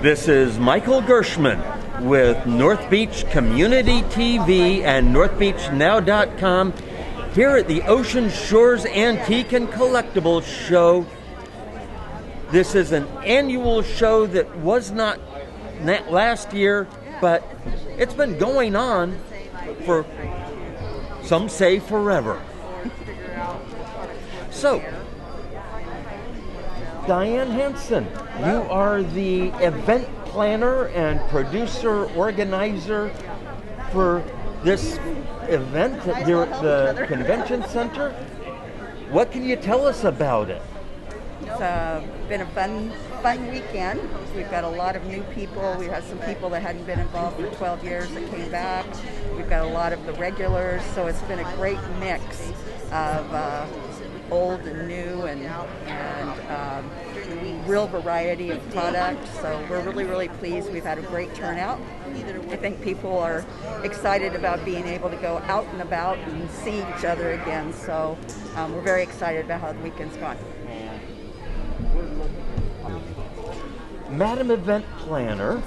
This is Michael Gershman with North Beach Community TV and NorthBeachNow.com here at the Ocean Shores Antique and Collectibles Show. This is an annual show that was not last year, but it's been going on for, some say, forever. So, Diane Hansen, you are the event planner and producer, organizer for this event here at the Convention Center. What can you tell us about it? It's been a fun weekend. We've got a lot of new people. We have some people that hadn't been involved for 12 years that came back. We've got a lot of the regulars, so it's been a great mix of old and new and real variety of products. So we're really pleased. We've had a great turnout. I think people are excited about being able to go out and about and see each other again. So we're very excited about how the weekend's gone. Madam Event Planner,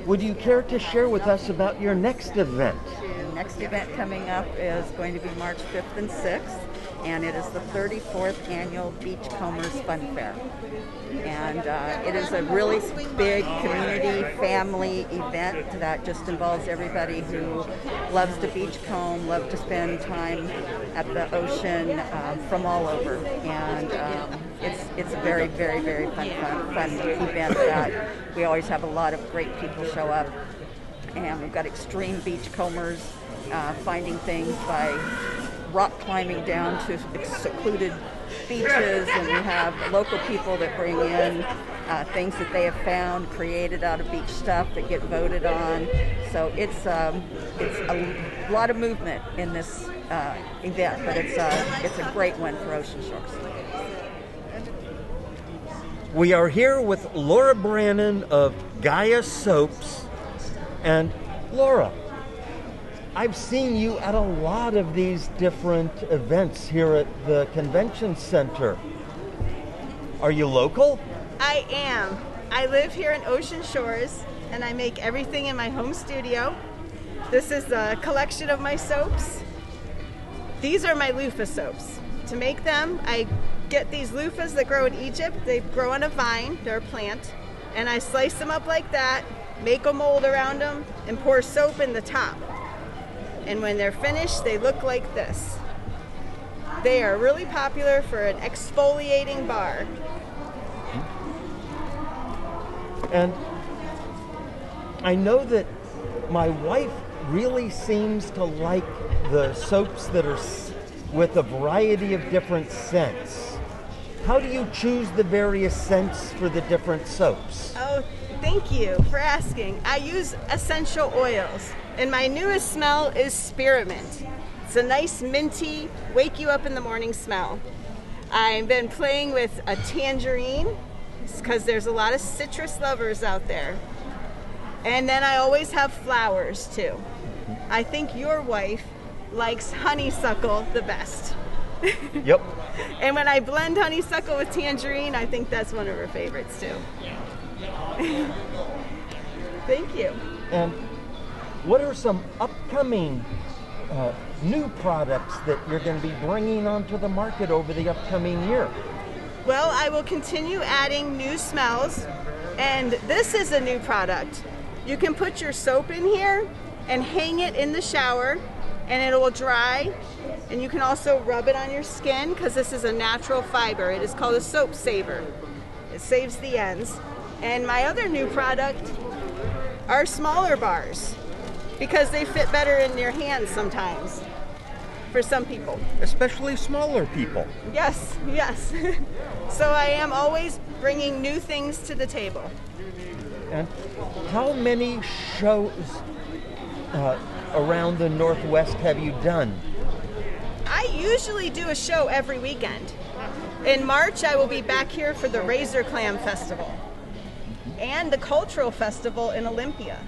would you care to share with us about your next event? The next event coming up is going to be March 5th and 6th, and it is the 34th Annual Beachcombers Fun Fair. And it is a really big community family event that just involves everybody who loves to beachcomb, loves to spend time at the ocean from all over. And it's a very fun event that we always have a lot of great people show up. And we've got extreme beachcombers finding things by rock climbing down to secluded beaches, and we have local people that bring in things that they have found, created out of beach stuff that get voted on. So it's a lot of movement in this event, but it's a great one for Ocean Shores. We are here with Laura Brannon of Gaia Soaps. And Laura, I've seen you at a lot of these different events here at the Convention Center. Are you local? I am. I live here in Ocean Shores, and I make everything in my home studio. This is a collection of my soaps. These are my Luffa Soaps. To make them, I get these loofahs that grow in Egypt. They grow on a vine, they're a plant, and I slice them up like that, make a mold around them, and pour soap in the top. And when they're finished, they look like this. They are really popular for an exfoliating bar. And I know that my wife really seems to like the soaps that are with a variety of different scents. How do you choose the various scents for the different soaps? Oh, thank you for asking. I use essential oils, and my newest smell is spearmint. It's a nice minty, wake you up in the morning smell. I've been playing with a tangerine, because there's a lot of citrus lovers out there. And then I always have flowers too. I think your wife likes honeysuckle the best. Yep. And when I blend honeysuckle with tangerine, I think that's one of her favorites too. Thank you. And what are some upcoming new products that you're going to be bringing onto the market over the upcoming year? Well, I will continue adding new smells, and this is a new product. You can put your soap in here and hang it in the shower, and it will dry, and you can also rub it on your skin because this is a natural fiber. It is called a soap saver. It saves the ends. And my other new product are smaller bars because they fit better in your hands sometimes for some people. Especially smaller people. Yes. So I am always bringing new things to the table. And how many shows around the Northwest have you done? I usually do a show every weekend. In March, I will be back here for the Razor Clam Festival and the Cultural Festival in Olympia.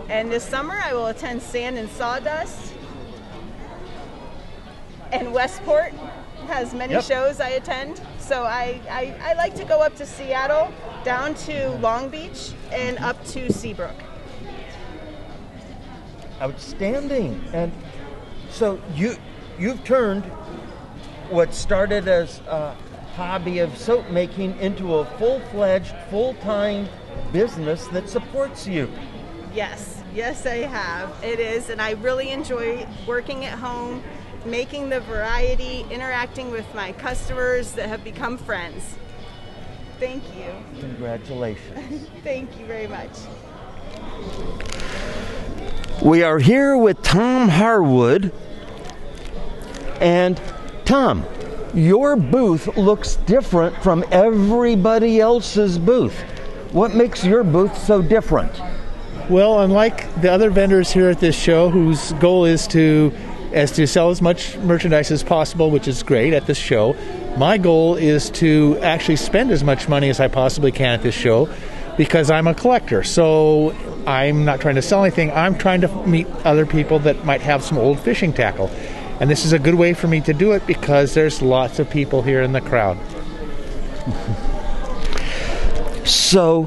And this summer, I will attend Sand and Sawdust. And Westport has many shows I attend. So I like to go up to Seattle down to Long Beach and up to Seabrook. Outstanding. And so you've turned what started as a hobby of soap making into a full-fledged, full-time business that supports you. Yes, I have. It is, and I really enjoy working at home, making the variety, interacting with my customers that have become friends. Thank you. Congratulations. Thank you very much. We are here with Tom Harwood. And Tom, your booth looks different from everybody else's booth. What makes your booth so different? Well, unlike the other vendors here at this show, whose goal is to sell as much merchandise as possible, which is great at this show, my goal is to actually spend as much money as I possibly can at this show, because I'm a collector. So I'm not trying to sell anything. I'm trying to meet other people that might have some old fishing tackle. And this is a good way for me to do it because there's lots of people here in the crowd. So,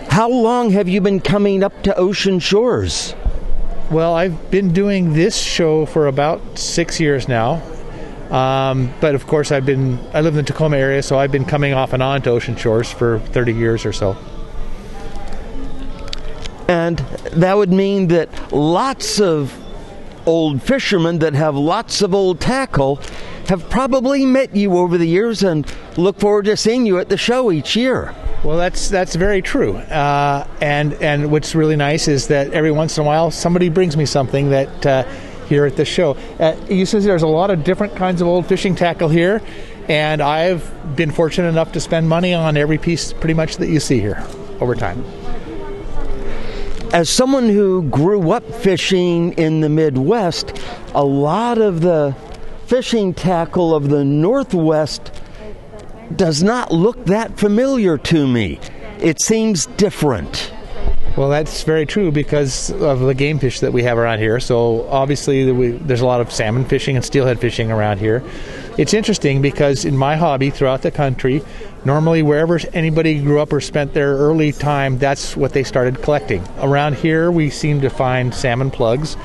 how long have you been coming up to Ocean Shores? Well, I've been doing this show for about 6 years now. But of course, I live in the Tacoma area, so I've been coming off and on to Ocean Shores for 30 years or so. And that would mean that lots of old fishermen that have lots of old tackle have probably met you over the years and look forward to seeing you at the show each year. Well, that's very true. And what's really nice is that every once in a while somebody brings me something that here at the show. You see there's a lot of different kinds of old fishing tackle here, and I've been fortunate enough to spend money on every piece pretty much that you see here over time. As someone who grew up fishing in the Midwest, a lot of the fishing tackle of the Northwest does not look that familiar to me. It seems different. Well, that's very true because of the game fish that we have around here. So obviously there's a lot of salmon fishing and steelhead fishing around here. It's interesting because in my hobby throughout the country, normally wherever anybody grew up or spent their early time, that's what they started collecting. Around here we seem to find salmon plugs,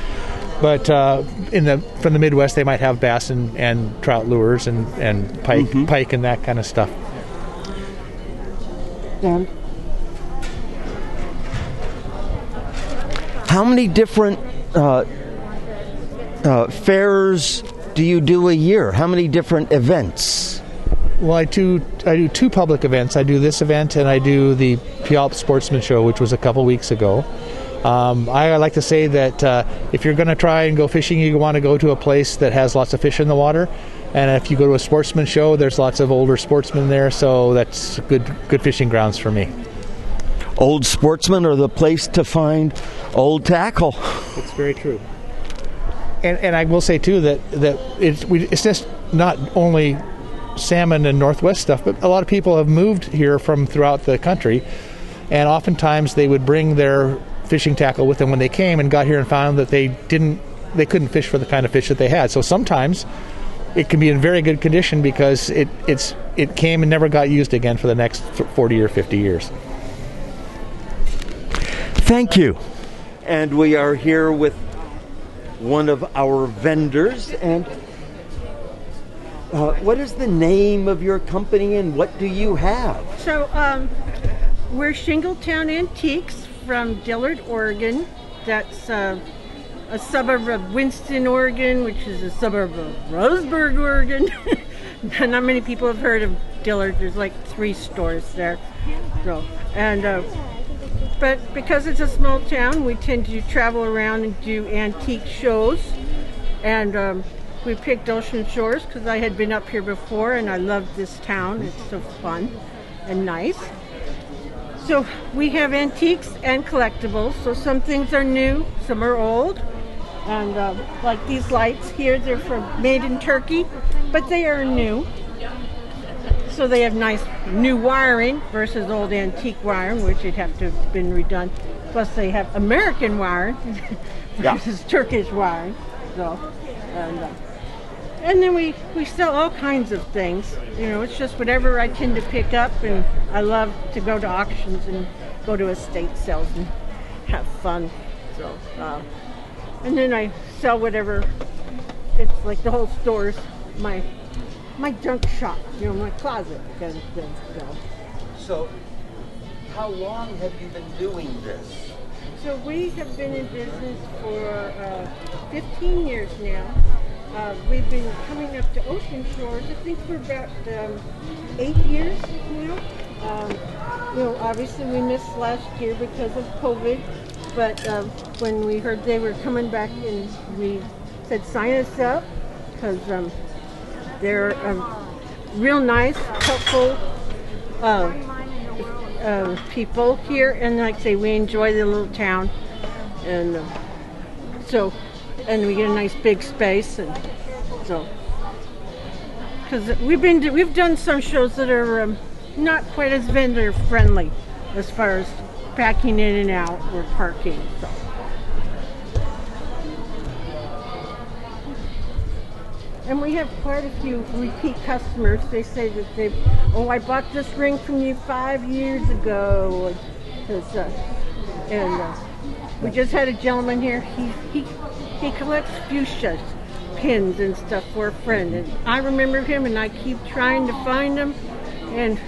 but from the Midwest they might have bass and trout lures and pike and that kind of stuff. And how many different fairs do you do a year? How many different events? Well, I do two public events. I do this event and I do the Puyallup Sportsman Show, which was a couple weeks ago. I like to say that if you're going to try and go fishing, you want to go to a place that has lots of fish in the water. And if you go to a sportsman show, there's lots of older sportsmen there, so that's good fishing grounds for me. Old sportsmen are the place to find old tackle. It's very true. And I will say too that it's just not only salmon and Northwest stuff, but a lot of people have moved here from throughout the country, and oftentimes they would bring their fishing tackle with them when they came and got here and found that they couldn't fish for the kind of fish that they had. So sometimes it can be in very good condition because it came and never got used again for the next 40 or 50 years. Thank you. And we are here with one of our vendors. And what is the name of your company and what do you have? So we're Shingletown Antiques from Dillard, Oregon. That's a suburb of Winston, Oregon, which is a suburb of Roseburg, Oregon. Not many people have heard of Dillard. There's like 3 stores there. So, but because it's a small town, we tend to travel around and do antique shows. And we picked Ocean Shores because I had been up here before and I loved this town. It's so fun and nice. So we have antiques and collectibles. So some things are new, some are old. And like these lights here, they're made in Turkey, but they are new. So they have nice new wiring versus old antique wiring, which would have to have been redone. Plus they have American wiring versus Turkish wiring. So, And then we sell all kinds of things. You know, it's just whatever I tend to pick up, and I love to go to auctions and go to estate sales and have fun. So, and then I sell whatever. It's like the whole store's my junk shop, you know, my closet kind of thing. So, how long have you been doing this? So we have been in business for 15 years now. We've been coming up to Ocean Shores, I think for about 8 years now. You know, obviously we missed last year because of COVID, but when we heard they were coming back, and we said sign us up, because they're real nice, helpful people here, and like I say, we enjoy the little town, and and we get a nice big space, and so because we've done some shows that are not quite as vendor friendly as far as packing in and out or parking. So. And we have quite a few repeat customers. They say that I bought this ring from you 5 years ago. We just had a gentleman here. He collects fuchsia pins and stuff for a friend. And I remember him, and I keep trying to find him. And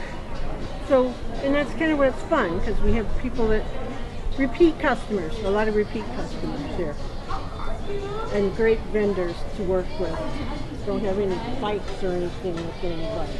that's kind of what's fun, because we have people that repeat customers, a lot of repeat customers here. And great vendors to work with. Don't have any fights or anything with anybody.